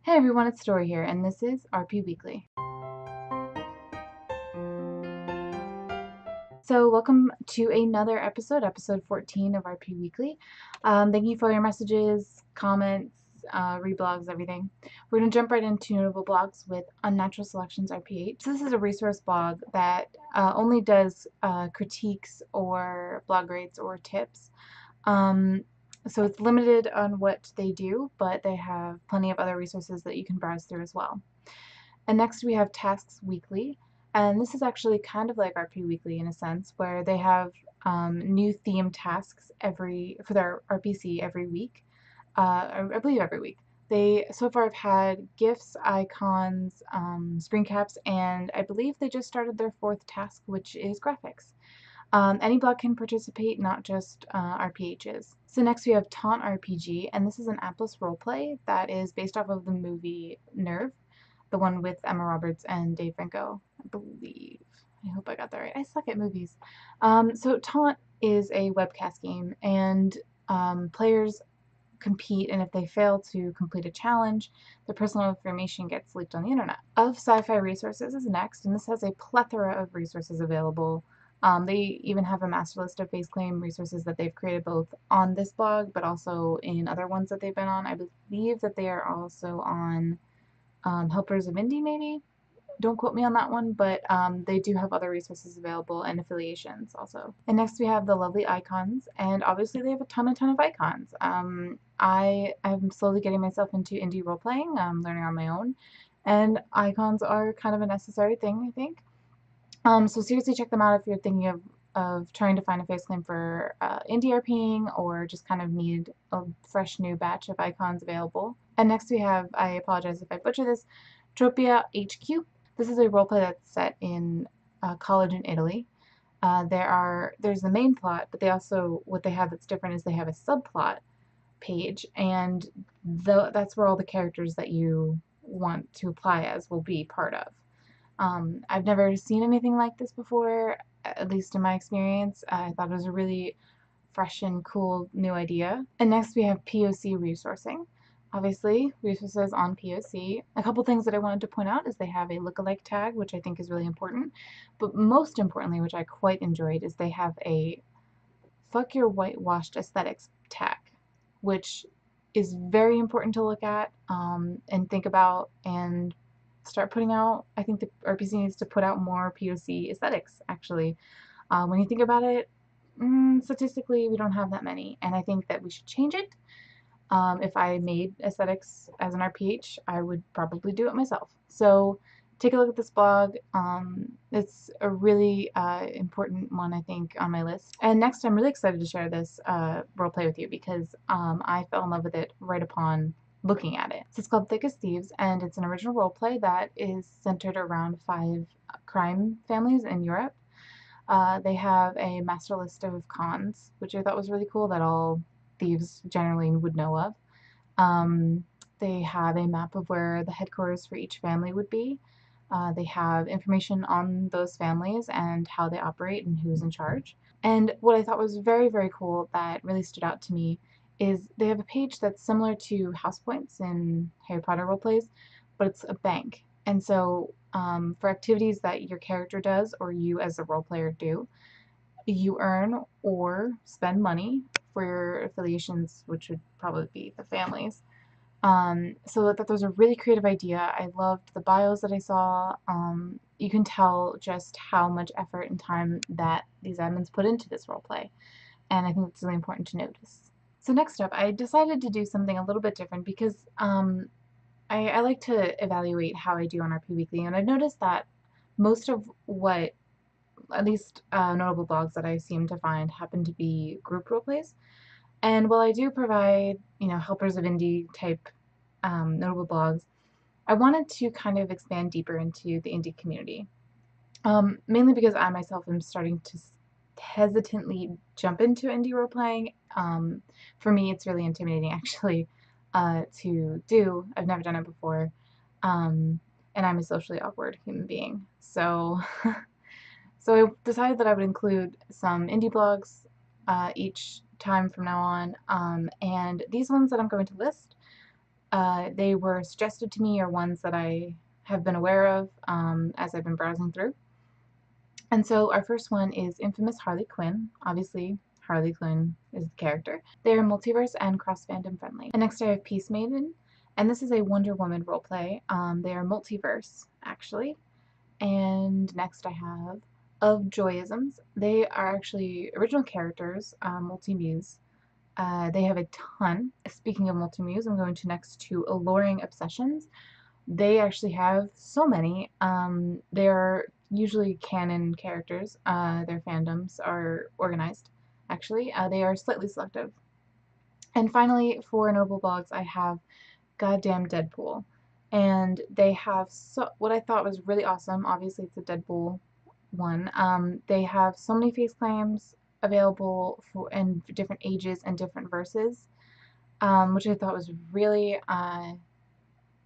Hey everyone, it's Stori here, and this is RP Weekly. So welcome to another episode 14 of RP Weekly. Thank you for your messages, comments, reblogs, everything. We're going to jump right into notable blogs with Unnatural Selections RPH. So this is a resource blog that only does critiques or blog rates or tips. So it's limited on what they do, but they have plenty of other resources that you can browse through as well. And next we have Tasks Weekly, and this is actually kind of like RP Weekly in a sense, where they have new themed tasks for their RPC every week. I believe every week. They so far have had GIFs, icons, screen caps, and I believe they just started their fourth task, which is graphics. Any blog can participate, not just RPHs. So next we have Taunt RPG, and this is an appless roleplay that is based off of the movie Nerve, the one with Emma Roberts and Dave Franco, I believe. I hope I got that right. I suck at movies. So Taunt is a webcast game, and players compete, and if they fail to complete a challenge, their personal information gets leaked on the internet. Of Sci-Fi Resources is next, and this has a plethora of resources available. They even have a master list of base claim resources that they've created both on this blog, but also in other ones that they've been on. I believe that they are also on Helpers of Indie, maybe? Don't quote me on that one, but they do have other resources available and affiliations also. And next we have the lovely icons, and obviously they have a ton of icons. I am slowly getting myself into indie role playing, learning on my own, and icons are kind of a necessary thing, I think. So seriously check them out if you're thinking of trying to find a face claim for indie RPing or just kind of need a fresh new batch of icons available. And next we have, I apologize if I butcher this, Tropia HQ. This is a roleplay that's set in college in Italy. There's the main plot, but they also, what they have that's different is they have a subplot page, and that's where all the characters that you want to apply as will be part of. I've never seen anything like this before, at least in my experience. I thought it was a really fresh and cool new idea. And next we have POC resourcing. Obviously, resources on POC. A couple things that I wanted to point out is they have a lookalike tag, which I think is really important. But most importantly, which I quite enjoyed, is they have a fuck your whitewashed aesthetics tag, which is very important to look at and think about and start putting out. I think the RPC needs to put out more POC aesthetics, actually. When you think about it, statistically, we don't have that many, and I think that we should change it. If I made aesthetics as an RPH, I would probably do it myself. So take a look at this blog. It's a really important one, I think, on my list. And next, I'm really excited to share this roleplay with you because I fell in love with it right upon looking at it. So it's called Thick as Thieves, and it's an original roleplay that is centered around 5 crime families in Europe. They have a master list of cons, which I thought was really cool that all thieves generally would know of. They have a map of where the headquarters for each family would be. They have information on those families and how they operate and who's in charge. And what I thought was very, very cool that really stood out to me is they have a page that's similar to house points in Harry Potter roleplays, but it's a bank. And so for activities that your character does or you as a role player do, you earn or spend money for your affiliations, which would probably be the families. So that was a really creative idea. I loved the bios that I saw. You can tell just how much effort and time that these admins put into this roleplay, and I think it's really important to notice. So next up, I decided to do something a little bit different because I like to evaluate how I do on RP Weekly, and I've noticed that most of what, at least notable blogs that I seem to find, happen to be group roleplays. And while I do provide, helpers of indie type notable blogs, I wanted to kind of expand deeper into the indie community. Mainly because I myself am starting to hesitantly jump into indie role playing. For me, it's really intimidating actually to do. I've never done it before, and I'm a socially awkward human being. So, so I decided that I would include some indie blogs each time from now on, and these ones that I'm going to list They were suggested to me or ones that I have been aware of as I've been browsing through. And so our first one is Infamous Harley Quinn. Obviously, Harley Quinn is the character. They are multiverse and cross-fandom friendly. And next I have Peace Maiden, and this is a Wonder Woman roleplay. They are multiverse, actually. And next I have Of Joyisms. They are actually original characters, multi-muse. They have a ton. Speaking of multi-muse, I'm going to next to Alluring Obsessions. They actually have so many. They're usually canon characters. Their fandoms are organized, actually. They are slightly selective. And finally, for notable blogs, I have Goddamn Deadpool. And they have what I thought was really awesome. Obviously, it's a Deadpool one. They have so many face claims available in different ages and different verses, which I thought was really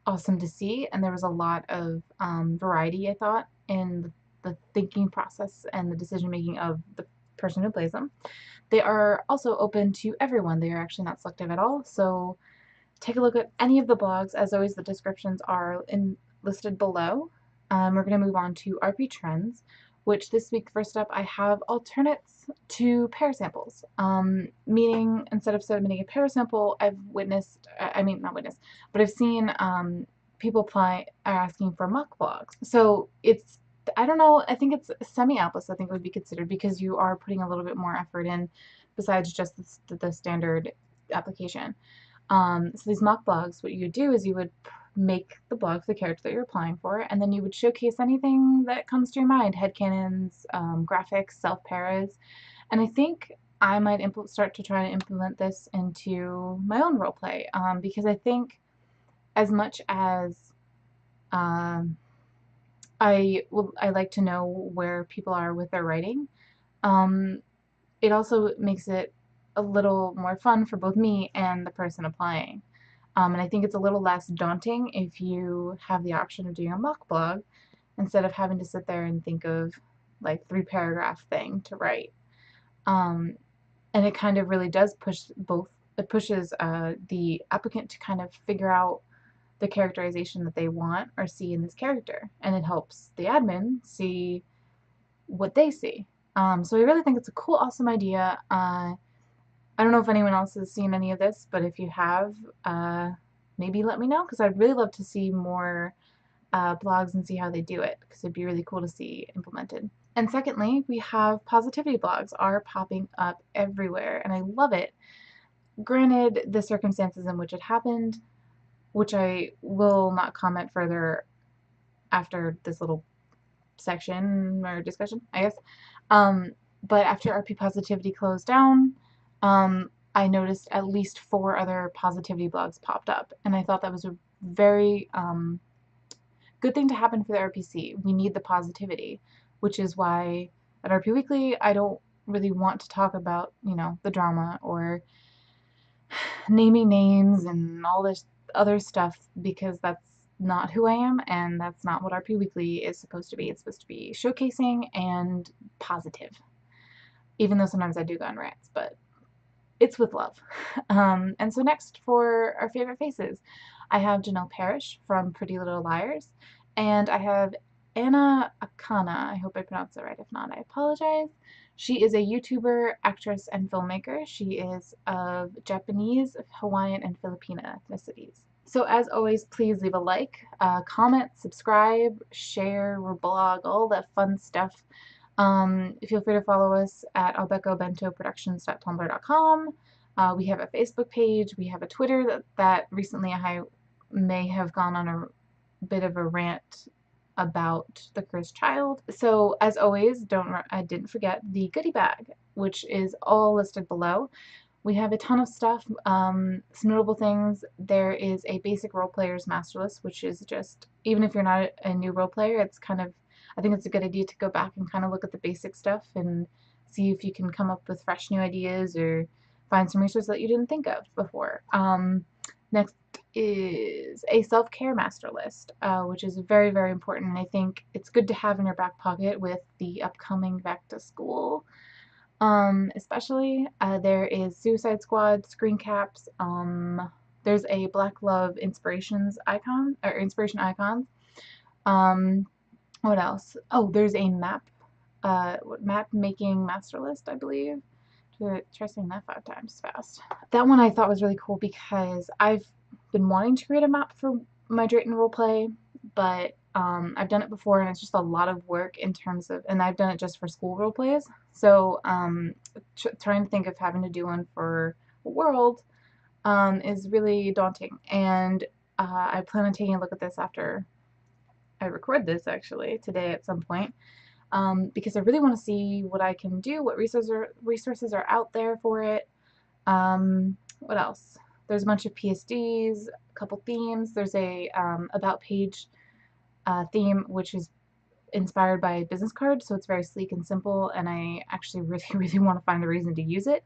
awesome to see, and there was a lot of variety, I thought, in the thinking process and the decision making of the person who plays them. They are also open to everyone. They are actually not selective at all, so take a look at any of the blogs. As always, the descriptions are listed below. We're going to move on to RP Trends, which this week, first up, I have alternates to pair samples. Meaning, instead of submitting a pair sample, I've witnessed, I mean, not witnessed, but I've seen people are asking for mock blogs. So it's, I don't know, I think it's semi-alpha, I think it would be considered, because you are putting a little bit more effort in besides just the standard application. So these mock blogs, what you would do is you would make the blog for the character that you're applying for, and then you would showcase anything that comes to your mind, headcanons, graphics, self-paras, and I think I might start to try to implement this into my own roleplay, because I think as much as I like to know where people are with their writing, it also makes it a little more fun for both me and the person applying. And I think it's a little less daunting if you have the option of doing a mock blog instead of having to sit there and think of like 3-paragraph thing to write. And it kind of really does push both. It pushes the applicant to kind of figure out the characterization that they want or see in this character, and it helps the admin see what they see. So I really think it's a cool, awesome idea. I don't know if anyone else has seen any of this, but if you have, maybe let me know, because I'd really love to see more blogs and see how they do it, because it'd be really cool to see implemented. And secondly, we have positivity blogs are popping up everywhere, and I love it. Granted, the circumstances in which it happened, which I will not comment further after this little section or discussion, I guess. But after RP Positivity closed down, I noticed at least 4 other positivity blogs popped up, and I thought that was a very good thing to happen for the RPC. We need the positivity, which is why at RP Weekly I don't really want to talk about, you know, the drama or naming names and all this other stuff, because that's not who I am, and that's not what RP Weekly is supposed to be. It's supposed to be showcasing and positive, even though sometimes I do go on rants, but it's with love. And so next, for our favorite faces, I have Janelle Parrish from Pretty Little Liars, and I have Anna Akana. I hope I pronounced that right. If not, I apologize. She is a YouTuber, actress, and filmmaker. She is of Japanese, Hawaiian, and Filipino ethnicities. So as always, please leave a like, comment, subscribe, share, blog, all that fun stuff. Feel free to follow us at albecobentoproductions.tumblr.com. We have a Facebook page. We have a Twitter that recently I may have gone on a bit of a rant about the cursed child. So as always, I didn't forget the goodie bag, which is all listed below. We have a ton of stuff. Some notable things: there is a basic role player's master list, which is just, even if you're not a new role player, it's kind of, I think it's a good idea to go back and kind of look at the basic stuff and see if you can come up with fresh new ideas or find some resources that you didn't think of before. Next is a self-care master list, which is very, very important. And I think it's good to have in your back pocket with the upcoming back to school. Especially, there is Suicide Squad screen caps, There's a Black Love inspirations icon, or inspiration icons. Um, what else? Oh, there's a map making master list, I believe. Try saying that 5 times fast. That one I thought was really cool because I've been wanting to create a map for my Drayton roleplay, but I've done it before and it's just a lot of work in terms of, and I've done it just for school roleplays. So trying to think of having to do one for a world is really daunting. And I plan on taking a look at this after I record this actually today at some point. Because I really want to see what I can do, what resources are out there for it. What else? There's a bunch of PSDs, a couple themes. There's a about page theme, which is inspired by a business card, so it's very sleek and simple, and I actually really, really want to find a reason to use it.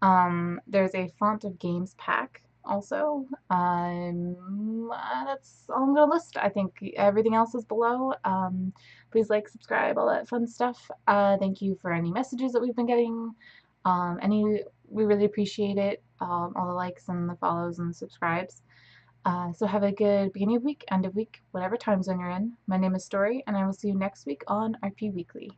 There's a Font of Games pack also. That's all I'm going to list. I think everything else is below. Please like, subscribe, all that fun stuff. Thank you for any messages that we've been getting. We really appreciate it. All the likes and the follows and the subscribes. So have a good beginning of week, end of week, whatever time zone you're in. My name is Stori, and I will see you next week on RP Weekly.